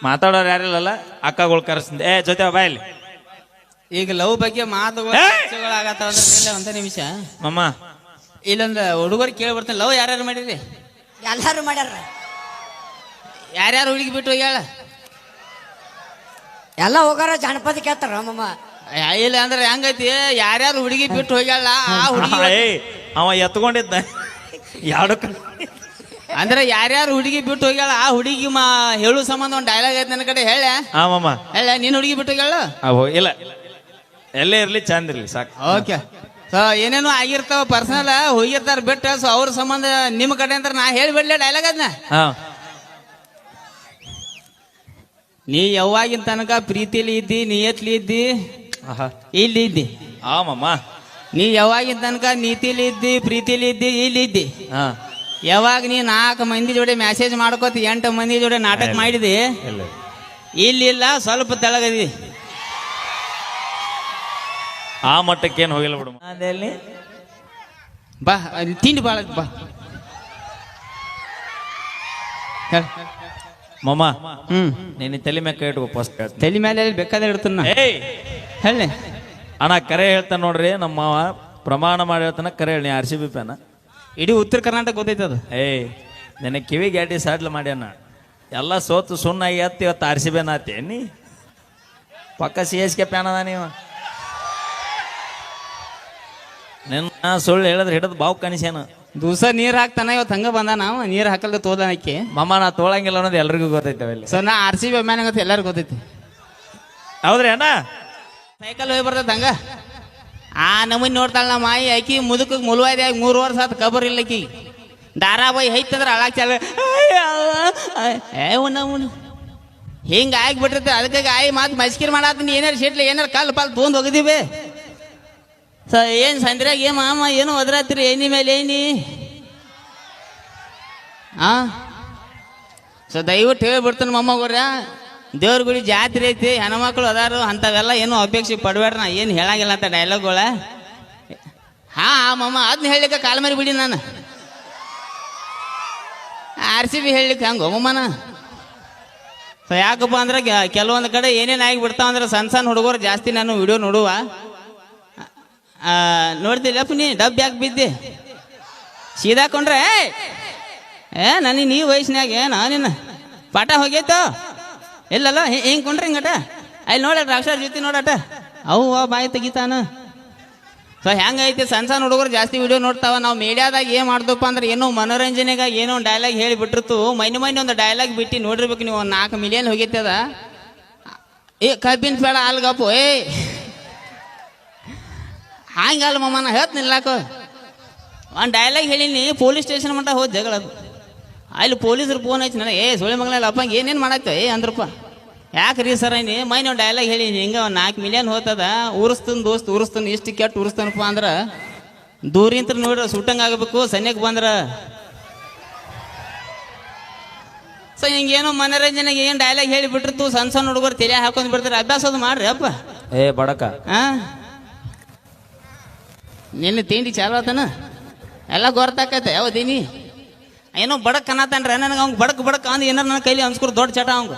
ಮಾತಾಡೋರು ಯಾರಿಲ್ಲಲ್ಲ ಅಕ್ಕಗಳು ಕರೆಸ್ತಿದ್ದೆ ಜೊತೆ ಬಾಯಲ್ಲಿ ಈಗ ಲವ್ ಬಗ್ಗೆ ಮಾತುಗಳು ಆಗತ್ತಾವ ಅಂದ್ರೆ ಒಂದೇ ನಿಮಿಷ ಮಮ್ಮ ಇಲ್ಲೊಂದು ಹುಡುಗರು ಕೇಳಿ ಬರ್ತಾನೆ ಲವ್ ಯಾರ್ಯಾರು ಮಾಡಿರಿ ಎಲ್ಲಾರು ಮಾಡ್ಯಾರ ಯಾರ್ಯಾರು ಹುಡುಗಿ ಬಿಟ್ಟು ಹೋಗ್ಯಾಳ ಎಲ್ಲ ಹೋಗಾರ ಜಾನಪದ ಕೇಳ್ತಾರ ಮಮ್ಮ ಇಲ್ಲ ಅಂದ್ರೆ ಹೆಂಗೈತಿ ಯಾರ್ಯಾರು ಹುಡುಗಿ ಬಿಟ್ಟು ಹೋಗ್ಯಾಳ ಆ ಹುಡುಗಿ ಅವ ಎತ್ಕೊಂಡಿದ್ದ ಎರಡು ಅಂದ್ರೆ ಯಾರ್ಯಾರು ಹುಡುಗಿ ಬಿಟ್ಟು ಹೋಗ್ಯಾಳ ಆ ಹುಡುಗಿ ಹೇಳು ಸಂಬಂಧ ಒಂದು ಡೈಲಾಗ್ ಐತೆ ನನ್ನ ಕಡೆ ಹೇಳ ಮಮ್ಮ ಹೇಳ ನೀನ್ ಹುಡುಗಿ ಬಿಟ್ಟು ಹೋಗ್ಯಾಳ ಇಲ್ಲ ಎಲ್ಲೇ ಇರ್ಲಿ ಚಂದ ಇರ್ಲಿ ಸಾಕು ಓಕೆ ಸೊ ಏನೇನೋ ಆಗಿರ್ತಾವ ಪರ್ಸನಲ್ ಹೋಗಿರ್ತಾರ ಬಿಟ್ಟು ಸೊ ಅವ್ರ ಸಂಬಂಧ ನಿಮ್ಮ ಕಡೆ ಅಂತ ನಾ ಹೇಳಿಬಿಡ್ಲಿ ಡೈಲಾಗ್ ಅದನ್ನ ನೀ ಯಾವಾಗಿನ ತನಕ ಪ್ರೀತಿಲಿ ಇದ್ದಿ ನಿಯತ್ಲಿ ಇದ್ದಿ ಇಲ್ಲಿ ಇದ್ದಿ ಮಮ್ಮ ನೀ ಯಾವಾಗಿನ ತನಕ ನೀತಿಲಿ ಇದ್ದಿ ಪ್ರೀತಿಲಿ ಇದ್ದಿ ಇಲ್ಲಿ ಇದ್ದಿ ಯಾವಾಗ ನೀ 4 ಮಂದಿ ಜೋಡಿ ಮೆಸೇಜ್ ಮಾಡ್ಕೋತ 8 ಮಂದಿ ಜೋಡಿ ನಾಟಕ ಮಾಡಿದಿ ಇಲ್ಲ ಸ್ವಲ್ಪ ತೆಳಗದಿ ಆ ಮಟ್ಟಕ್ಕೇನು ಹೋಗಿಲ್ಲ ಬಿಡು ಅದಲ್ಲಿ ಬಾ ತಿಂಡಿ ಬಾಳ ಬಾ ಮಮ್ಮ ನೀನು ತಲೆ ಮ್ಯಾಗ ಕೈ ಇಟ್ಕೋ ಫಸ್ಟ್ ತಲೆ ಮೇಲೆ ಬೇಕಾದ್ರೆ ಇಡ್ತಾನ ಹೇಳಿ ಅಣ್ಣ ಕರೆ ಹೇಳ್ತಾನ ನೋಡ್ರಿ ನಮ್ಮ ಮಾವ ಪ್ರಮಾಣ ಮಾಡಿ ಹೇಳ್ತಾನ ಕರೆ ಹೇಳಿ RCB ಫ್ಯಾನ ಇಡೀ ಉತ್ತರ ಕರ್ನಾಟಕ ಗೊತ್ತೈತದ ನಿನ್ನ ಕಿವಿ ಗ್ಯಾಟಿ ಸಾಡ್ಲ ಮಾಡ್ಯಾನ ಎಲ್ಲ ಸೋತು ಸುಣ್ಣಾಗಿ ಎತ್ತಿ ಇವತ್ತು RCB ನಾತಿ ನೀ ಪಕ್ಕ CSK ಫ್ಯಾನ್ ಅದ ನೀವು ನಿನ್ನ ಸುಳ್ಳು ಹೇಳಿದ್ರೆ ಹಿಡಿದು ಬಾವು ಕನಿಸ್ಯಾನ ದಿವಸ ನೀರ್ ಹಾಕ್ತಾನ ಇವತ್ತು ಹಂಗ ಬಂದ ನಾವು ನೀರ್ ಹಾಕಲ್ದ ತೋದನಕ್ಕೆ ಮಮ್ಮ ನಾ ತೋಳಂಗಿಲ್ಲ ಅನ್ನೋದು ಎಲ್ರಿಗೂ ಗೊತ್ತೈತೆ ಸೊ ನಾ RCB ಅಭಿಮಾನ ಗೊತ್ತ ಎಲ್ಲರಿಗೂ ಗೊತ್ತೈತಿ ಹೌದ್ರಿ ಅಣ್ಣ ಸೈಕಲ್ ಹೋಗಿ ಬರ್ತೈತೆ ಹಂಗ ಆ ನಮೂನಿ ನೋಡ್ತಾಳ ನಮ್ಮ ಮಾಯಿ ಆಕಿ ಮುದುಕಕ್ಕೆ ಮುಳುವಾದಿ ಆಗಿ 3 ವರ್ಷ ಆತ ಕಬರ್ ಇಲ್ಲಕಿ ಧಾರಾವಾಹಿ ಐತಂದ್ರೆ ಅಳಾಕ್ ಚಾಲ ಹಿಂಗ ಆಗಿಬಿಟ್ಟಿರ್ತೆ ಅದಕ್ಕಾಗಿ ಆಯಿ ಮಾತು ಮಸ್ಕಿರ್ ಮಾಡತ್ತೀನಿ ಏನಾರು ಶೆಟ್ಲಿ ಏನಾರು ಕಲ್ಲು ಪಾಲ್ ತೊಗೊಂಡು ಹೋಗಿದೀವಿ ಸ ಏನು ಸಂದ್ರಾಗ ಮಾಮ ಏನು ಒದ್ರಾತ್ರಿ ಏನಿ ಮೇಲೆ ಏನಿ ಸೊ ದಯವಿಟ್ಟು ಹೇಳ್ಬಿಡ್ತಾನೆ ಮೊಮ್ಮಗೋರ ದೇವ್ರ ಗುಡಿ ಜಾತ್ರೆ ಐತಿ ಹೆಣ್ಮಕ್ಳು ಅದಾರು ಅಂಥವೆಲ್ಲ ಏನೋ ಅಪೇಕ್ಷೆ ಪಡ್ಬೇಡ್ರಿ ನಾ ಏನು ಹೇಳಂಗಿಲ್ಲ ಅಂತ ಡೈಲಾಗ್ಗಳ ಮಮ್ಮ ಅದನ್ನ ಹೇಳಲಿಕ್ಕೆ ಕಾಲ್ ಮರಿ ಬಿಡಿ ನಾನು RCB ಹೇಳಲಿಕ್ಕೆ ಹಂಗ ಮಮ್ಮನ ಸೊ ಯಾಕಪ್ಪ ಅಂದ್ರೆ ಕೆಲವೊಂದು ಕಡೆ ಏನೇನು ಆಗಿಬಿಡ್ತಾವಂದ್ರೆ ಸಣ್ಣ ಹುಡುಗರು ಜಾಸ್ತಿ ನಾನು ವಿಡಿಯೋ ನೋಡುವ ನೋಡ್ತಿಲ್ಲಪ್ಪ ನೀ ಡಬ್ ಯಾಕೆ ಬಿದ್ದೆ ಸೀದಾಕೊಂಡ್ರೆ ನನಗೆ ನೀವು ವಯಸ್ಸಿನಾಗ ನಿನ್ನ ಪಾಠ ಹೋಗೈತೋ ಇಲ್ಲಲ್ಲ ಹಿಂಗೆ ಕೊಂಡ್ರಿ ಹಿಂಗಟ ಅಲ್ಲಿ ನೋಡ ರಾಕ್ಷಸ ಜೊತೆ ನೋಡಟ ಅವು ಬಾಯಿ ತೆಗಿತಾನ ಸೊ ಹೆಂಗೈತಿ ಸಣ್ಣ ಹುಡುಗರು ಜಾಸ್ತಿ ವಿಡಿಯೋ ನೋಡ್ತಾವ ನಾವು ಮೀಡಿಯಾದಾಗ ಏನು ಮಾಡ್ದಪ್ಪ ಅಂದ್ರೆ ಏನೋ ಮನೋರಂಜನೆಗಾಗಿ ಏನೋ ಒಂದು ಡೈಲಾಗ್ ಹೇಳಿಬಿಟ್ಟಿರ್ತು ಮೈನೆ ಒಂದು ಡೈಲಾಗ್ ಬಿಟ್ಟು ನೋಡಿರ್ಬೇಕು ನೀವು ಒಂದು 4 ಮಿಲಿಯನ್ ಹೋಗೈತೆ ಅದ ಕಬ್ಬಿನ ಬೇಡ ಅಲ್ಗಪ್ಪು ಹಂಗಲ್ಲ ಮಮ್ಮನ ಹೇಳ್ತೀನಿಲ್ಲಾಕೋ ಒಂದು ಡೈಲಾಗ್ ಹೇಳೀನಿ ಪೊಲೀಸ್ ಸ್ಟೇಷನ್ ಮಟ್ಟ ಹೋದ್ ಜಗಳದು ಅಲ್ಲಿ ಪೊಲೀಸರು ಫೋನ್ ಹಚ್ಚಿ ನನಗೆ ಸುಳಿ ಮಗನ ಅಪ್ಪಂಗೆ ಏನೇನು ಮಾಡಾಕ್ತ ಅಂದ್ರಪ್ಪ ಯಾಕೆ ಸರ್ ನೀ ಮೈನ್ ಒಂದು ಡೈಲಾಗ್ ಹೇಳೀನಿ ಹಿಂಗೆ ಒಂದು 4 ಮಿಲಿಯನ್ ಹೋಗ್ತದ ಉರಿಸ್ತಾನೆ ದೋಸ್ತ್ ಉರಿಸ್ತಾನೆ ಇಷ್ಟು ಕೆಟ್ಟು ಉರಿಸ್ತಾನಪ್ಪ ಅಂದ್ರೆ ದೂರಿಂತ ನೋಡ್ರಿ ಸುಟ್ಟಂಗೆ ಆಗಬೇಕು ಸನ್ಯಕ್ಕೆ ಬಂದ್ರೆ ಸೊ ಹಿಂಗೇನೋ ಮನೋರಂಜನೆಗೆ ಏನು ಡೈಲಾಗ್ ಹೇಳಿಬಿಟ್ಟಿರ್ತು ಸಣ್ಣ ಹುಡುಗರು ತಲೆ ಹಾಕೊಂಡು ಬಿಡ್ತಾರೆ ಅಭ್ಯಾಸ ಅದು ಮಾಡ್ರಿ ಅಪ್ಪ ಬಡಕ ನಿನ್ನೆ ತಿಂಡಿ ಚಾಲು ಆತನ ಎಲ್ಲ ಗೊತ್ತಾಕೈತೆ ಯಾವ್ದೀನಿ ಏನೋ ಬಡಕ್ ಅನ್ನತಾನ್ರಿ ನನಗೆ ಅವ್ನು ಬಡಕ್ ಅಂದ್ ಏನಾರು ನನ್ನ ಕೈಲಿ ಅನ್ಸ್ಕೊರು ದೊಡ್ಡ ಚಟ ಅವಂಗ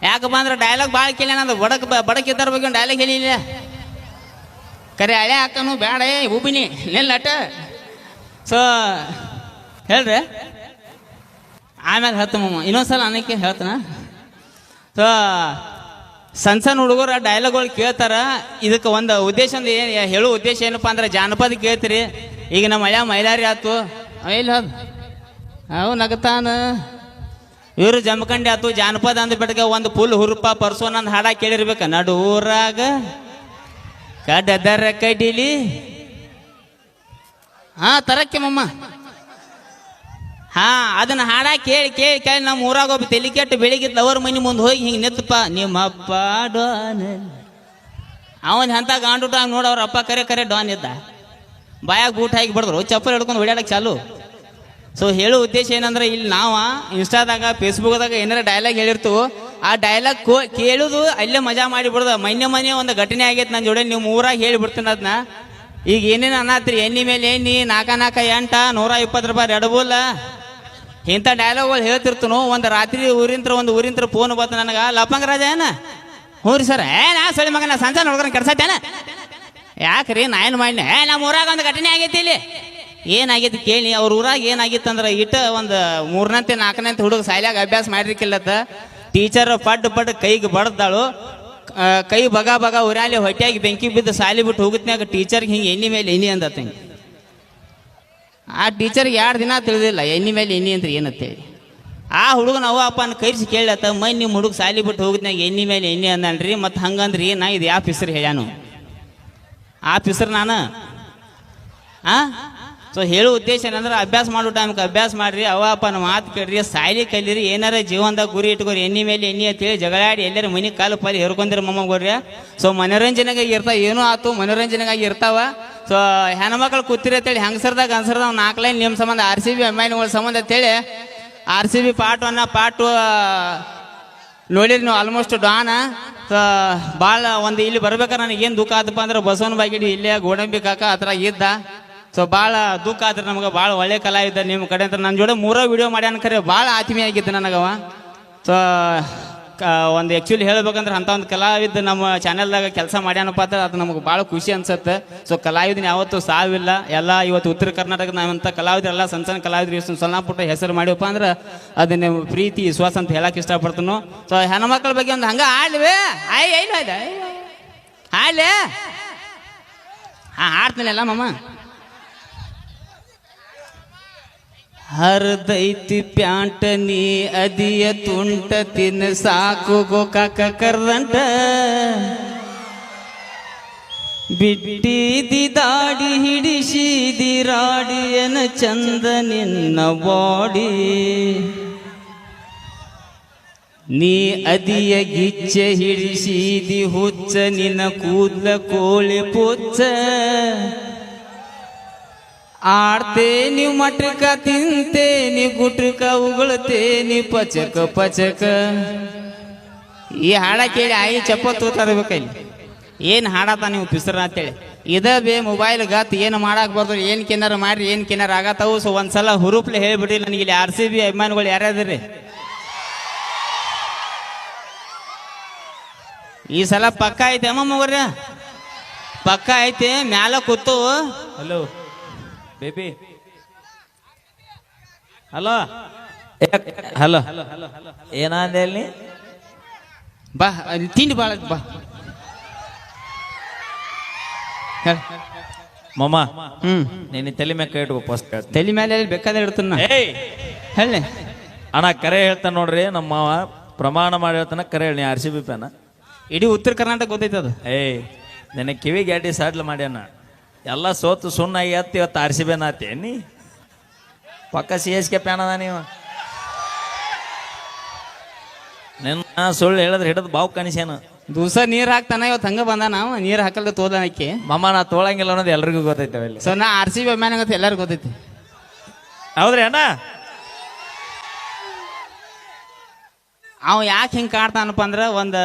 ಯಾಕಪ್ಪ ಅಂದ್ರೆ ಡೈಲಾಗ್ ಭಾಳ ಕೇಳಿ ನಾನು ಬಡಕ್ ಇದ್ದಾರ ಬಗ್ಗೆ ಒಂದು ಡೈಲಾಗ್ ಹೇಳಿಲ್ಲ ಕರೆ ಹಳೆ ಹಾಕನು ಬೇಡ ಉಬಿನಿ ನಿಲ್ಲಟ ಸೊ ಹೇಳ್ರಿ ಆಮ್ಯಾಗ ಹೇಳ್ತಮ್ಮ ಇನ್ನೊಂದ್ಸಲ ಅನ್ನಕ್ಕೆ ಹೇಳ್ತಾನ ಸೊ ಸಣ್ಣ ಹುಡುಗರು ಡೈಲಾಗ್ಗಳು ಕೇಳ್ತಾರ ಇದಕ್ಕೆ ಒಂದು ಉದ್ದೇಶ ಹೇಳೋ ಉದ್ದೇಶ ಏನಪ್ಪ ಅಂದ್ರೆ ಜಾನಪದ ಕೇಳ್ತೀರಿ ಈಗ ನಮ್ಮ ಹಳ್ಯ ಮೈಲಾರಿ ಆಯ್ತು ಇಲ್ಲ ಅವು ನಗತಾನ ಇವರು ಜಮಖಂಡಿ ಆಯ್ತು ಜಾನಪದ ಅಂದ ಬಿಟ್ಟಗ ಒಂದು ಫುಲ್ ಹುರುಪ ಪರ್ಸೋ ನಂದು ಹಾಡ ಕೇಳಿರ್ಬೇಕ ನಡೂರಾಗ ಕಡದರ ಕಡಿಲಿ ತರಕ್ಕೆ ಮಮ್ಮ ಅದನ್ನ ಹಾಡ ಕೇಳಿ ಕೇಳಿ ಕೇಳಿ ನಮ್ಮ ಊರಾಗ ಒಬ್ಬ ತಲೆ ಕೆಟ್ಟು ಬೆಳಿಗ್ಗೆ ಅವ್ರ ಮನೆ ಮುಂದೆ ಹೋಗಿ ಹಿಂಗೆ ನಿತ್ತಪ್ಪ ನಿಮ್ಮಪ್ಪ ಡಾನ್ ಅವನ್ ಅಂತ ಗಾಂಡುಟ ನೋಡ ಅವ್ರ ಅಪ್ಪ ಕರೆ ಡಾನ್ ಇದ್ದ ಬಾಯಾಗ ಬೂಟ್ ಹಾಕಿ ಬಡ್ದ್ರು ಚಪ್ಪಲ್ ಹಿಡ್ಕೊಂಡು ಓಡಾಡಕ್ಕೆ ಚಾಲು ಸೊ ಹೇಳೋ ಉದ್ದೇಶ ಏನಂದ್ರೆ ಇಲ್ಲಿ ನಾವು ಇನ್ಸ್ಟಾದಾಗ ಫೇಸ್ಬುಕ್ದಾಗ ಏನಾರ ಡೈಲಾಗ್ ಹೇಳಿರ್ತು ಆ ಡೈಲಾಗ್ ಕೇಳುದು ಅಲ್ಲೇ ಮಜಾ ಮಾಡಿಬಿಡ್ದು ಮೊನ್ನೆ ಒಂದು ಘಟನೆ ಆಗೈತೆ ನನ್ನ ಜೋಡಿ ನೀವು ಊರಾಗ ಹೇಳಿಬಿಡ್ತೀನಿ ಅದನ್ನ ಈಗ ಏನೇನು ಅನ್ನತ್ರಿ ಎಣ್ಣೆ ಮೇಲೆ ಎಣ್ಣೆ 4 8 120 ರೂಪಾಯಿ ರೆಡ್ ಬುಲ್ ಇಂಥ ಡೈಲಾಗ್ಗಳು ಹೇಳ್ತಿರ್ತನು. ಒಂದು ರಾತ್ರಿ ಒಂದು ಊರಿಂತ್ರ ಫೋನ್ ಬಂತು ನನಗೆ, ಲಪಂಗ ರಾಜ ಏನ? ಹ್ಞೂ ರೀ ಸರ್. ನಾ ಸಳಿ ಮಗನ ಸಂಜ ನೋಡ್ಕೊಂಡು ಕೆಡ್ಸತ್ತೇನ? ಯಾಕ್ರಿ ನಾ ಏನು ಮಾಡಿ? ನಮ್ಮ ಊರಾಗ ಒಂದು ಘಟನೆ ಆಗೈತಿ. ಇಲ್ಲಿ ಏನಾಗೈತಿ ಕೇಳಿ. ಅವ್ರ ಊರಾಗ ಏನಾಗಿತ್ತು ಅಂದ್ರೆ ಇಟ್ಟ ಒಂದು 3ನೇ 4ನೇ ಹುಡುಗ ಸಾಯ್ಲಾಗ ಅಭ್ಯಾಸ ಮಾಡಿರ್ಕಿಲ್ಲತ್ತ. ಟೀಚರ್ ಪಡ್ ಕೈಗೆ ಬಡ್ದಾಳು. ಕೈ ಬಗ ಉರಾಲಿ ಹೊಟ್ಟೆಯಾಗಿ ಬೆಂಕಿ ಬಿದ್ದು ಸಾಲಿ ಬಿಟ್ಟು ಹೋಗುತ್ನ್ಯಾಗ ಟೀಚರ್ಗೆ ಹಿಂಗೆ ಎಣ್ಣೆ ಮೇಲೆ ಎಣ್ಣೆ ಅಂದತ್ತ. ಹಿಂಗೆ ಆ ಟೀಚರ್ಗೆ 2 ದಿನ ತಿಳಿದಿಲ್ಲ ಎಣ್ಣೆ ಮೇಲೆ ಎಣ್ಣೆ ಅಂದ್ರೆ ಏನಂತೇಳಿ. ಆ ಹುಡುಗನ ಅವ್ವ ಅಪ್ಪನ ಕೈಸಿ ಕೇಳತ್ತ, ಮೈ ನಿಮ್ಮ ಹುಡುಗ ಸಾಲಿ ಬಿಟ್ಟು ಹೋಗುತ್ನ್ಯಾಗ ಎಣ್ಣೆ ಮೇಲೆ ಎಣ್ಣೆ ಅಂದನ್ರಿ. ಮತ್ತು ಹಂಗಂದ್ರಿ ನಾ ಇದು ಯಾವ ಪಿಸ್ರು ಹೇಳ್ಯಾನು? ಆ ಪಿಸ್ರು ನಾನು ಸೊ ಹೇಳೋ ಉದ್ದೇಶ ಏನಂದ್ರೆ ಅಭ್ಯಾಸ ಮಾಡೋ ಟೈಮ್ಗೆ ಅಭ್ಯಾಸ ಮಾಡ್ರಿ, ಅವ್ವ ಅಪ್ಪನ ಮಾತು ಕೇಳ್ರಿ, ಸಾಲಿ ಕಲೀರಿ, ಏನಾರ ಜೀವನದಾಗ ಗುರಿ ಇಟ್ಕೋರಿ. ಎಣ್ಣೆ ಮೇಲೆ ಎಣ್ಣೆ ಅಂತೇಳಿ ಜಗಳಾಡಿ ಎಲ್ಲರೂ ಮನೆ ಕಾಲು ಪಾಲಿ ಹೇರ್ಕೊಂಡಿರಿ ಮೊಮ್ಮಗೋರ್ರಿ. ಸೊ ಮನೋರಂಜನೆಗಾಗಿ ಇರ್ತಾವ, ಏನೂ ಆಯ್ತು ಮನೋರಂಜನೆಗಾಗಿ ಇರ್ತಾವ. ಸೊ ಹೆಣ್ಮಕ್ಳು ಕೂತಿರಿ ಅಂತೇಳಿ ಹೆಂಗಸರ್ದಾಗ 4 ಲೈನ್ ನಿಮ್ಮ ಸಂಬಂಧ RCB ಅಭಿಮಾನಿಗಳ ಸಂಬಂಧ ಅಂತೇಳಿ RCB ಪಾರ್ಟ್ 1 ಪಾರ್ಟ್ 2 ನೋಡಿರಿ ನೀವು ಆಲ್ಮೋಸ್ಟ್ ಡಾನ. ಸೊ ಭಾಳ ಒಂದು ಇಲ್ಲಿ ಬರ್ಬೇಕಾರೆ ನನಗೇನು ದುಃಖ ಆತಪ್ಪ ಅಂದ್ರೆ ಬಸವನ ಬಾಗಿಡಿ ಇಲ್ಲೇ ಗೋಡಂಬಿ ಕಾಕ ಹತ್ರ ಇದ್ದ. ಸೊ ಭಾಳ ದುಃಖ ಆದ್ರೆ ನಮ್ಗೆ. ಭಾಳ ಒಳ್ಳೆ ಕಲಾವಿದ ನಿಮ್ಮ ಕಡೆ ಅಂತ ನನ್ನ ಜೋಡಿ 3 ವಿಡಿಯೋ ಮಾಡ್ಯಾನ. ಖರೆ ಭಾಳ ಆತ್ಮೀಯ ಆಗಿದ್ದ ನನಗವ. ಸೊ ಒಂದು ಆ್ಯಕ್ಚುಲಿ ಹೇಳ್ಬೇಕಂದ್ರೆ ಅಂಥ ಒಂದು ಕಲಾವಿದ ನಮ್ಮ ಚಾನೆಲ್ದಾಗ ಕೆಲಸ ಮಾಡ್ಯಾನಪ್ಪ ಅಂತ ಅದು ನಮಗೆ ಭಾಳ ಖುಷಿ ಅನ್ಸುತ್ತೆ. ಸೊ ಕಲಾವಿದನ ಯಾವತ್ತೂ ಸಾವಿಲ್ಲ. ಎಲ್ಲ ಇವತ್ತು ಉತ್ತರ ಕರ್ನಾಟಕದ ನಾವಂಥ ಕಲಾವಿದರೆಲ್ಲ ಸಣ್ಣ ಸಣ್ಣ ಎಷ್ಟು ಸಣ್ಣ ಪುಟ್ಟ ಹೆಸರು ಮಾಡಿವಪ್ಪ ಅಂದ್ರೆ ಅದನ್ನ ಪ್ರೀತಿ ವಿಶ್ವಾಸ ಅಂತ ಹೇಳಕ್ಕೆ ಇಷ್ಟಪಡ್ತಾನು. ಸೊ ಹೆಣ್ಮಕ್ಳ ಬಗ್ಗೆ ಒಂದು ಹಂಗೆ ಆಡ್ಲಿವೆ ಆಡ್ಲೆ ಆಡ್ತೀನಲ್ಲ ಮಮ್ಮ. ಹರ್ದೈತಿ ಪ್ಯಾಂಟ ನೀ ಅದಿಯ ತುಂಟ ತಿನ್ನ ಸಾಕು ಗೋಕಾಕ ಕರ್ದಂಟ ಬಿಟ್ಟಿದಿ ದಾಡಿ ಹಿಡಿಸಿದಿ ರಾಡಿಯನ ಚಂದ ನಿನ್ನ ಬಾಡಿ ನೀ ಅದಿಯ ಗಿಚ್ಚ ಹಿಡಿಸಿದಿ ಹುಚ್ಚ ನಿನ್ನ ಕೂದ್ಲ ಕೋಳಿ ಪುಚ್ಚ ಆಡ್ತೇನಿ ಮಟಕ ತಿಂತೇನಿ ಗುಟಕ ಉಗುಳ್ತೇನಿ ಪಚಕ ಪಚಕ. ಈ ಹಾಡ ಕೇಳಿ ಆಯಿ ಚಪ್ಪಲ್ ತೋತಾರಬೇಕಲ್ಲಿ ಏನು ಹಾಡತ್ತ ನೀವು ಪಿಸ್ರ ಅಂತೇಳಿ. ಇದ ಬೇ ಮೊಬೈಲ್ ಗತ್ ಏನು ಮಾಡಕ್ ಬರ್ದು ಏನು ಕೆನಾರ ಮಾಡ್ರಿ ಏನು ಕೆನಾರ ಆಗತ್ತವು. ಸೊ ಒಂದ್ಸಲ ಹುರುಪ್ಲೆ ಹೇಳ್ಬಿಡ್ರಿ ನನಗೆ ಇಲ್ಲಿ RCB ಅಭಿಮಾನಿಗಳು ಯಾರ್ಯಾದ್ರಿ ಈ ಸಲ ಪಕ್ಕ ಐತೆ ಅಮ್ಮವ್ರ? ಪಕ್ಕ ಐತೆ ಮ್ಯಾಲ ಕೂತು. ಹಲೋ ಬೇಬಿ, ಹಲೋ ಹಲೋ ಏನಂದ ಹೇಳಿ? ಬಾ ತಿಂಡಿ ಭಾಳ ಬಾ ಮಮ್ಮ. ನೀನು ತಲೆ ಮೇಲೆ ಕೈ ಇಟ್ಕೋ ಫಸ್ಟ್. ತಲೆ ಮೇಲೆ ಬೇಕಾದ್ರೆ ಇಡ್ತಾನ ಹೇಳಿ ಅಣ್ಣ. ಕರೆ ಹೇಳ್ತಾನೆ ನೋಡ್ರಿ ನಮ್ಮ ಮಾವ, ಪ್ರಮಾಣ ಮಾಡಿ ಹೇಳ್ತಾನ. ಕರೆ ಹೇಳಿ RCB ಫ್ಯಾನ. ಇಡೀ ಉತ್ತರ ಕರ್ನಾಟಕ ಗೊತ್ತೈತೆ ಅದು. ನಿನ್ನ ಕಿವಿ ಗ್ಯಾಟಿ ಸಾಡ್ಲ ಮಾಡ್ಯಾನ. ಎಲ್ಲ ಸೋತು ಸುಣ್ಣಾಗಿ ಎತ್ತಿ ಇವತ್ತು RCB ನಾತಿ ನೀ ಪಕ್ಕ CSK ಫ್ಯಾನ್ ಅದ ನೀವು. ನಿನ್ನ ಸುಳ್ಳು ಹೇಳಿದ್ರೆ ಹಿಡಿದು ಬಾವು ಕಾಣಿಸ್ಯಾನ. ದಿವಸ ನೀರು ಹಾಕ್ತಾನ, ಇವತ್ತು ಹಂಗ ಬಂದ ನಾವು ನೀರು ಹಾಕಲ್ದ ತೋದನಕ್ಕೆ. ಮಮ್ಮ ನಾ ತೋಳಂಗಿಲ್ಲ ಅನ್ನೋದು ಎಲ್ರಿಗೂ ಗೊತ್ತೈತೆ. ಸೊ ನಾ RCB ಅಭಿಮಾನಿ ಗೊತ್ತ ಎಲ್ಲರಿಗೂ ಗೊತ್ತೈತಿ. ಹೌದ್ರಿ ಅಣ್ಣ? ಅವ ಯಾಕೆ ಹಿಂಗೆ ಕಾಡ್ತಾನಪ್ಪ ಅಂದ್ರೆ ಒಂದು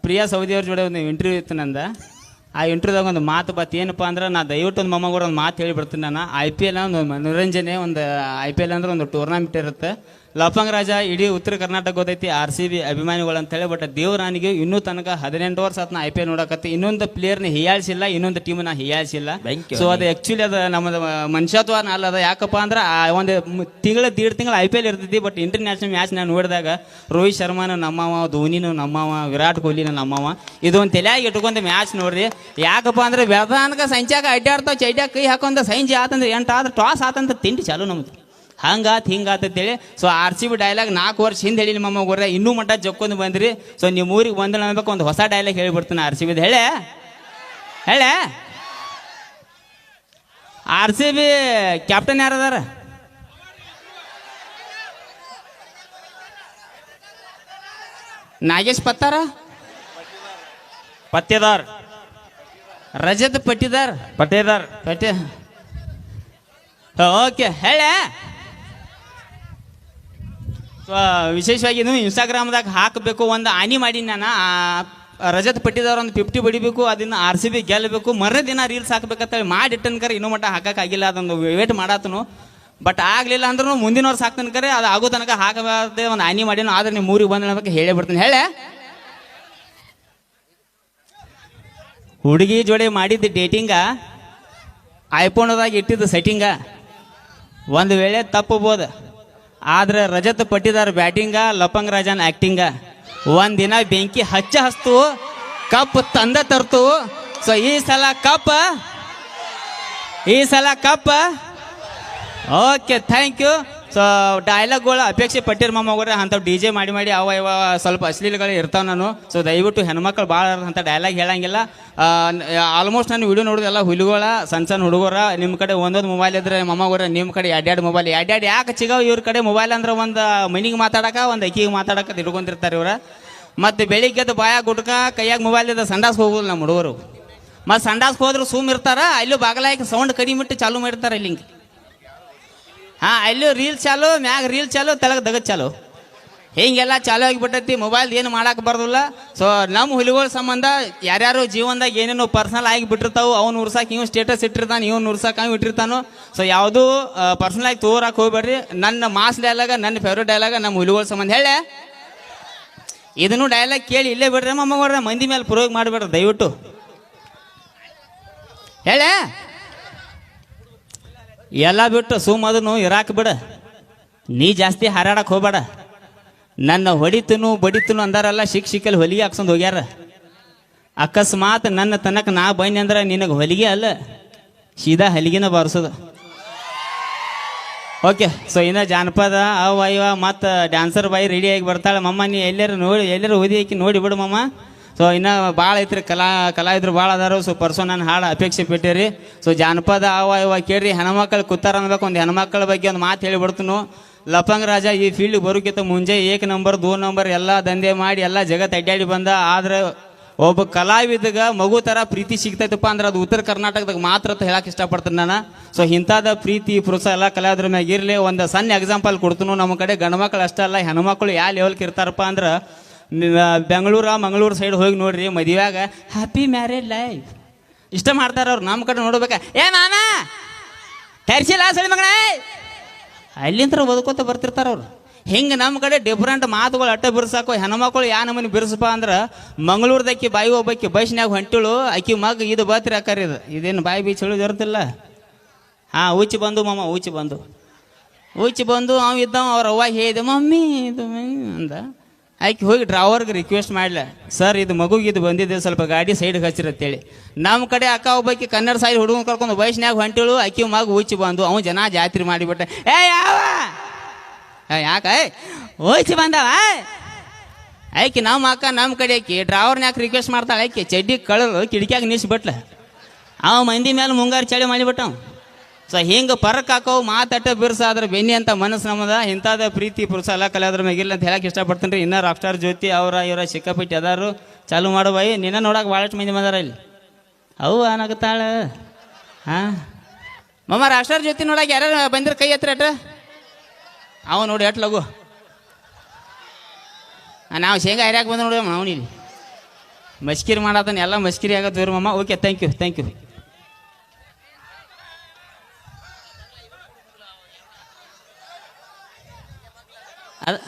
ಪ್ರಿಯಾ ಸೌದಿಯವ್ರ ಜೋಡಿ ಒಂದು ಇಂಟರ್ವ್ಯೂ ಇತ್ತು ನಂದ. ಆ ಇಂಟರ್ವ್ಯೂದಾಗ ಒಂದು ಮಾತು ಬತ್ತು ಏನಪ್ಪ ಅಂದ್ರೆ, ನಾ ದಯವಿಟ್ಟು ಒಂದು ಮೊಮ್ಮಗೂಡ ಒಂದು ಮಾತು ಹೇಳಿಬಿಡ್ತೀನಿ ನಾನು. IPL ಒಂದು ಮನೋರಂಜನೆ, ಒಂದು IPL ಅಂದ್ರೆ ಒಂದು ಟೂರ್ನಾಮೆಂಟ್ ಇರುತ್ತೆ. ಲಪಂಗ ರಾಜ ಇಡೀ ಉತ್ತರ ಕರ್ನಾಟಕ ಗೊತ್ತೈತಿ RCB ಅಭಿಮಾನಿಗಳು ಅಂತೇಳಿ. ಬಟ್ ದೇವರಾನಿಗೆ ಇನ್ನೂ ತನಕ 18 ವರ್ಷ ಆತ ನಾ IPL ನೋಡಕತ್ತಿ. ಇನ್ನೊಂದು ಪ್ಲೇಯರ್ನ ಹೀಯಾಳಿಸಿಲ್ಲ, ಇನ್ನೊಂದು ಟೀಮ್ನ ಹೀಯಾಳಿಸಿಲ್ಲ. ಸೊ ಅದು ಆ್ಯಕ್ಚುಲಿ ಅದು ನಮ್ಮದು ಮನುಷ್ಯತ್ವ ಅಲ್ಲ. ಅದು ಯಾಕಪ್ಪ ಅಂದ್ರೆ ಒಂದು ತಿಂಗಳು 1.5 IPL ಇರ್ತೈತಿ. ಬಟ್ ಇಂಟರ್ನ್ಯಾಷನಲ್ ಮ್ಯಾಚ್ ನಾನು ನೋಡಿದಾಗ ರೋಹಿತ್ ಶರ್ಮಾನು ನಮ್ಮವ, ಧೋನಿನು ನಮ್ಮವ, ವಿರಾಟ್ ಕೊಹ್ಲಿನ ನಮ್ಮವ. ಇದೊಂದು ತಲೆಯಾಗಿ ಇಟ್ಕೊಂಡ ಮ್ಯಾಚ್ ನೋಡ್ರಿ. ಯಾಕಪ್ಪ ಅಂದ್ರೆ ಬೆಳತನಕ ಸಂಚಾಗ ಅಡ್ಡಾಡ್ತಾವ, ಚೈಡ್ಯಾಗ ಕೈ ಹಾಕೊಂಡ ಸಂಜೆ ಆತಂದ್ರೆ 8 ಆದ್ರೆ ಟಾಸ್ ಆತಂತ ತಿಂಡಿ ಚಾಲು ನಮ್ದು. ಹಿಂಗಾತ ಅಂತೇಳಿ. ಸೊ RCB ಡೈಲಾಗ್ 4 ವರ್ಷ ಹಿಂದೆ ಹೇಳಿ ಮಮ್ಮ ಗೊರ್ರೆ, ಇನ್ನೂ ಮಟ್ಟ ಜಕ್ಕೊಂಡು ಬಂದ್ರಿ. ಸೊ ನಿಮ್ಮ ಊರಿಗೆ ಬಂದ್ರೆ ಅನ್ಬೇಕು ಒಂದು ಹೊಸ ಡೈಲಾಗ್ ಹೇಳಿಬಿಡ್ತೀನಿ RCB ಹೇಳೆ. RCB ಕ್ಯಾಪ್ಟನ್ ಯಾರದಾರ? ನಾಗೇಶ್ ಪತ್ತೇದಾರ್, ರಜತ್ ಪಟ್ಟಿದಾರ್. ಓಕೆ ಹೇಳ. ವಿಶೇಷವಾಗಿ ನೀವು ಇನ್ಸ್ಟಾಗ್ರಾಮ್ದಾಗ ಹಾಕಬೇಕು. ಒಂದು ಆನಿ ಮಾಡಿ ನಾನು ರಜತ್ ಪಟ್ಟಿದವ್ರು ಒಂದು 50 ಬಡಿಬೇಕು, ಅದನ್ನು RCB ಗೆಲ್ಲಬೇಕು. ಮರ ದಿನ ರೀಲ್ಸ್ ಹಾಕ್ಬೇಕಂತೇಳಿ ಮಾಡಿಟ್ಟನ್ಕರ ಇನ್ನೂ ಮಟ್ಟ ಹಾಕೋಕ್ಕಾಗಿಲ್ಲ. ಅದೊಂದು ವೇಟ್ ಮಾಡತ್ತನು. ಬಟ್ ಆಗಲಿಲ್ಲ ಅಂದ್ರೂ ಮುಂದಿನ ವರ್ಷ ಹಾಕ್ತಾನೆ ಕರೆ ಅದು ಆಗೋ ತನಕ ಹಾಕಬಾರ್ದೆ ಒಂದು ಆನಿ ಮಾಡಿನೋ ಆದ್ರೆ ನೀವು ಮೂರಿಗೆ ಬಂದ ಹೇಳ್ಬೇಕು ಹೇಳೇ ಬಿಡ್ತೀನಿ ಹೇಳೆ. ಹುಡುಗಿ ಜೋಡಿ ಮಾಡಿದ್ದು ಡೇಟಿಂಗ ಐಫೋನ್ದಾಗ ಇಟ್ಟಿದ್ದು ಸೆಟ್ಟಿಂಗ ಒಂದು ವೇಳೆ ತಪ್ಪಬೋದು, ಆದ್ರೆ ರಜತ್ ಪಟ್ಟಿದಾರ ಬ್ಯಾಟಿಂಗ ಲಪಂಗ್ ರಾಜನ್ ಆ್ಯಕ್ಟಿಂಗ. ಒಂದಿನ ಬೆಂಕಿ ಹಸ್ತು ಕಪ್ ತಂದ ತರ್ತು. ಸೊ ಈ ಸಲ cup okay thank you. So ಡೈಲಾಗ್ಗಳು ಅಪೇಕ್ಷೆ ಪಟ್ಟಿರ ಮಾಮಗೋರೆ ಅಂಥವು ಡಿ ಜೆ ಮಾಡಿ ಅವ ಇವ ಸ್ವಲ್ಪ ಅಶ್ಲೀಲಗಳು ಇರ್ತಾವೆ. ನಾನು ಸೊ ದಯವಿಟ್ಟು ಹೆಣ್ಮಕ್ಳು ಭಾಳ ಅಂಥ ಡೈಲಾಗ್ ಹೇಳಂಗಿಲ್ಲ. ಆಲ್ಮೋಸ್ಟ್ ನಾನು ವಿಡಿಯೋ ನೋಡೋದೆಲ್ಲ ಹುಡುಗರ ಸಣ್ಣ ಹುಡುಗರ. ನಿಮ್ಮ ಕಡೆ ಒಂದೊಂದು ಮೊಬೈಲ್ ಇದ್ರೆ ಮಾಮಗೋರೆ, ನಿಮ್ಮ ಕಡೆ ಎರಡೆರಡು ಮೊಬೈಲ್ ಯಾಕೆ ಚಿಗಾವ್ ಇವ್ರ ಕಡೆ ಮೊಬೈಲ್ ಅಂದ್ರೆ ಒಂದು ಮನಿಗೆ ಮಾತಾಡಕ ಒಂದು ಅಕ್ಕಿಗೆ ಮಾತಾಡಕ ಹಿಡ್ಕೊಂಡಿರ್ತಾರೆ ಇವ್ರ. ಮತ್ತು ಬೆಳಿಗ್ಗೆದ್ದು ಬಾಯಾಗ ಗುಟ್ಕ ಕೈಯಾಗ ಮೊಬೈಲ್ ಇದ್ದ ಸಂಡಾಸ್ಗೆ ಹೋಗೋದು ನಮ್ಮ ಹುಡುಗರು. ಮತ್ತು ಸಂಡಾಸ್ಗೆ ಹೋದ್ರು ಸುಮ್ ಇರ್ತಾರ, ಅಲ್ಲೂ ಬಾಗಲಾಕಿ ಸೌಂಡ್ ಕಡಿಮೆ ಇಟ್ಟು ಚಾಲು ಮಾಡಿರ್ತಾರೆ ಇಲ್ಲಿ ಹಿಂಗೆ. ಹಾಂ ಅಲ್ಲೂ ರೀಲ್ಸ್ ಚಾಲು, ಮ್ಯಾಗ ರೀಲ್ ಚಾಲು, ತೆಳಗೆ ದಗದ್ ಚಾಲು, ಹಿಂಗೆಲ್ಲ ಚಾಲು ಆಗಿಬಿಟ್ಟೈತಿ. ಮೊಬೈಲ್ ಏನು ಮಾಡಕ್ಕೆ ಬರೋದಿಲ್ಲ. ಸೊ ನಮ್ಮ ಹುಲಿಗಳ ಸಂಬಂಧ ಯಾರ್ಯಾರು ಜೀವನದಾಗ ಏನೇನೋ ಪರ್ಸನಲ್ ಆಗಿ ಬಿಟ್ಟಿರ್ತಾವೆ, ಅವ್ನು ಉರ್ಸಾಕೆ ಇವ್ನು ಸ್ಟೇಟಸ್ ಇಟ್ಟಿರ್ತಾನೆ, ಇವ್ನು ಉರ್ಸಾಕೆ ಅವ್ನು ಇಟ್ಟಿರ್ತಾನೋ. ಸೊ ಯಾವುದೂ ಪರ್ಸನಲ್ ಆಗಿ ತೋರಕ್ಕೆ ಹೋಗ್ಬೇಡ್ರಿ. ನನ್ನ ಮಾಸ್ ಡೈಲಾಗ, ನನ್ನ ಫೇವ್ರೇಟ್ ಡೈಲಾಗ ನಮ್ಮ ಹುಲಿಗಳ ಸಂಬಂಧ ಹೇಳೆ. ಇದನ್ನು ಡೈಲಾಗ್ ಕೇಳಿ ಇಲ್ಲೇ ಬಿಡ್ರಿ ಮಮ್ಮಗವ್ರೆ, ಮಂದಿ ಮೇಲೆ ಪ್ರಯೋಗ ಮಾಡಿಬಿಡ್ರಿ ದಯವಿಟ್ಟು ಹೇಳೆ. ಎಲ್ಲ ಬಿಟ್ಟು ಸುಮ್ಮದನ್ನು ಇರಾಕ್ ಬಿಡ, ನೀ ಜಾಸ್ತಿ ಹಾರಾಡಕ್ಕೆ ಹೋಗ್ಬೇಡ. ನನ್ನ ಹೊಡಿತನು ಬಡಿತನು ಅಂದಾರಲ್ಲ, ಶಿಕ್ಷಕಲ್ಲಿ ಹೊಲಿಗೆ ಹಾಕ್ಸೊಂದು ಹೋಗ್ಯಾರ. ಅಕಸ್ಮಾತ್ ನನ್ನ ತನಕ ನಾ ಬನ್ನಿ ಅಂದ್ರೆ ನಿನಗೆ ಹೊಲಿಗೆ ಅಲ್ಲ, ಸೀದಾ ಹಲಿಗೆನ ಬಾರಿಸೋದು. ಓಕೆ. ಸೊ ಇನ್ನು ಜಾನಪದ ಅವ ಇವ ಮತ್ತು ಡ್ಯಾನ್ಸರ್ ಬಾಯಿ ರೆಡಿಯಾಗಿ ಬರ್ತಾಳೆ. ಮಮ್ಮ ನೀ ಎಲ್ಲರೂ ಓದಿ ಹಾಕಿ ನೋಡಿ ಬಿಡು ಮಮ್ಮ. ಸೊ ಇನ್ನು ಭಾಳ ಐತ್ರಿ, ಕಲಾವಿದ್ರು ಭಾಳ ಅದಾರು. ಸೊ ಪರ್ಸೋ ನಾನು ಹಾಡು ಅಪೇಕ್ಷೆ ಪಟ್ಟಿರಿ. ಸೊ ಜಾನಪದ ಅವ ಇವ ಕೇಳ್ರಿ. ಹೆಣ್ಮಕ್ಳು ಕೂತಾರ ಅನ್ಬೇಕು. ಒಂದು ಹೆಣ್ಮಕ್ಳ ಬಗ್ಗೆ ಒಂದು ಮಾತು ಹೇಳಿಬಿಡ್ತನು. ಲಪಂಗ್ ರಾಜ ಈ ಫೀಲ್ಡ್ ಬರೋಕ್ಕಿಂತ ಮುಂಜೆ 1 ನಂಬರ್ 2 ನಂಬರ್ ಎಲ್ಲ ದಂಧೆ ಮಾಡಿ ಎಲ್ಲ ಜಗತ್ತು ಅಡ್ಡಾಡಿ ಬಂದ. ಆದ್ರೆ ಒಬ್ಬ ಕಲಾವಿದಗ ಮಗು ಥರ ಪ್ರೀತಿ ಸಿಗ್ತೈತಪ್ಪ ಅಂದ್ರೆ ಅದು ಉತ್ತರ ಕರ್ನಾಟಕದಾಗ ಮಾತ್ರ ಅಂತ ಹೇಳಕ್ಕೆ ಇಷ್ಟಪಡ್ತೀನಿ ನಾನು. ಸೊ ಇಂಥದ ಪ್ರೀತಿ ಪ್ರೋತ್ಸಾಹ ಎಲ್ಲ ಕಲಾವಿದ್ರ ಮ್ಯಾಗ ಇರಲಿ. ಒಂದು ಸಣ್ಣ ಎಕ್ಸಾಂಪಲ್ ಕೊಡ್ತೀನಿ. ನಮ್ಮ ಕಡೆ ಗಂಡು ಮಕ್ಕಳು ಅಷ್ಟೇ ಅಲ್ಲ, ಹೆಣ್ಮಕ್ಳು ಯಾವ ಲೆವೆಲ್ಗೆ ಇರ್ತಾರಪ್ಪ ಅಂದ್ರೆ, ಮಂಗಳೂರು ಸೈಡ್ ಹೋಗಿ ನೋಡ್ರಿ, ಮದುವೆಯಾಗ ಹ್ಯಾಪಿ ಮ್ಯಾರೇಡ್ ಲೈಫ್ ಇಷ್ಟ ಮಾಡ್ತಾರ ಅವ್ರು. ನಮ್ಮ ಕಡೆ ನೋಡ್ಬೇಕಾ, ಏ ಮಾಮ ಟರ್ಸಿಲ್ಲ ಸಳಿ ಮಗಳ ಅಲ್ಲಿಂದ ಬದುಕೋತ ಬರ್ತಿರ್ತಾರ ಅವ್ರು. ಹಿಂಗೆ ನಮ್ಮ ಕಡೆ ಡಿಫ್ರೆಂಟ್ ಮಾತುಗಳು ಅಟ್ಟ ಬಿರ್ಸಾಕೋ. ಹೆಣ್ಮಕ್ಳು ಯಾ ನಮ್ಮನೆ ಬಿರ್ಸಪ್ಪ ಅಂದ್ರೆ, ಮಂಗಳೂರ್ದಕ್ಕಿ ಬಾಯಿ ಒಬ್ಬಕ್ಕಿ ಬಸ್ನ್ಯಾಗ ಹೊಂಟಿಳು, ಅಕ್ಕಿ ಮಗ ಇದು ಬತ್ರಿ ಅಕ್ಕಾರಿ ಇದೇನು ಬಾಯಿ ಬೀಚ್ ಹೇಳೋದು ಇರ್ತಿಲ್ಲ. ಹಾಂ ಉಚ್ಚಿ ಬಂದು ಮಾಮ ಉಚ್ಚಿ ಬಂದು ಅವ ಇದ್ದವ ಅವ್ರ ಅವ್ವ ಹೇಳಿದೆ ಮಮ್ಮಿ ಇದು ಅಂದ. ಆಕೆ ಹೋಗಿ ಡ್ರೈವರ್ಗೆ ರಿಕ್ವೆಸ್ಟ್ ಮಾಡಲ, ಸರ್ ಇದು ಮಗುಗೆ ಇದು ಬಂದಿದೆ, ಸ್ವಲ್ಪ ಗಾಡಿ ಸೈಡ್ಗೆ ಹಚ್ಚಿರತ್ತೇಳಿ. ನಮ್ಮ ಕಡೆ ಅಕ್ಕ ಒಬ್ಬಾಕಿ ಕನ್ನಡ ಸೈಡ್ ಹುಡುಗನ ಕರ್ಕೊಂಡು ಬಸ್ನ್ಯಾಗ ಹೊಂಟಿಳು, ಅಕ್ಕಿ ಮಗ ಉಚ್ಚಿ ಬಂದು ಅವ ಜನ ಜಾತ್ರೆ ಮಾಡಿಬಿಟ್ಟೆ. ಏ ಯಾವ ಯಾಕ ಓಯ್ಸಿ ಬಂದವ ಆಯ್ಕೆ ನಮ್ಮ ಅಕ್ಕ ನಮ್ಮ ಕಡೆ ಆಕಿ ಡ್ರೈವರ್ನ ಯಾಕೆ ರಿಕ್ವೆಸ್ಟ್ ಮಾಡ್ತಾಳೆ. ಆಯ್ಕೆ ಚಡ್ಡಿ ಕಳರು ಕಿಟಕಿಯಾಗ ನಿಲ್ಸಿಬಿಟ್ಲ, ಅವ ಮಂದಿ ಮೇಲೆ ಮುಂಗಾರು ಚಳಿ ಮಾಡಿಬಿಟ್ಟವ. ಸೊ ಹಿಂಗೆ ಪರಕ್ ಹಾಕವು ಮಾತಟ್ಟ ಬಿರ್ಸಾದ್ರೆ ಬೆನ್ನಿ ಅಂತ ಮನಸ್ಸು ನಮ್ಮದ. ಇಂಥದ ಪ್ರೀತಿ ಪ್ರೋತ್ಸಾಹ ಎಲ್ಲ ಕಲಾವಿದ್ರ ಮ್ಯಾಗಿಲ್ಲ ಅಂತ ಹೇಳಕ್ಕೆ ಇಷ್ಟಪಡ್ತೀನಿ ರೀ. ಇನ್ನೂ ರಾಕ್ ಸ್ಟಾರ್ ಜ್ಯೋತಿ ಇವರ ಸಿಕ್ಕಾಪಟ್ಟಿ ಅದಾರು. ಚಾಲು ಮಾಡೋ ಬೈ ನಿನ್ನ ನೋಡಕ್ಕೆ ಭಾಳಷ್ಟು ಮಂದಿ ಬಂದಾರ ಇಲ್ಲಿ. ಅವು ಅನಾಗತ್ತಾಳ. ಹಾಂ ಮಮ್ಮ ರಾಕ್ ಸ್ಟಾರ್ ಜ್ಯೋತಿ ನೋಡಕ್ಕೆ ಯಾರು ಬಂದಿರ ಕೈ ಹತ್ರ ಅಟ್ರ ಅವ ನೋಡಿ ಅಟ್ ಲಗು. ನಾವು ಶೇಂಗಾ ಹರಿಯಾಕೆ ಬಂದು ನೋಡಿ ಅವನಿಲ್ಲಿ ಮಸ್ಕಿರಿ ಮಾಡತ್ತಾನೆ, ಎಲ್ಲ ಮಸ್ಕಿರಿ ಆಗತ್ತೆ ಮಮ್ಮ. Okay thank you. ಅದು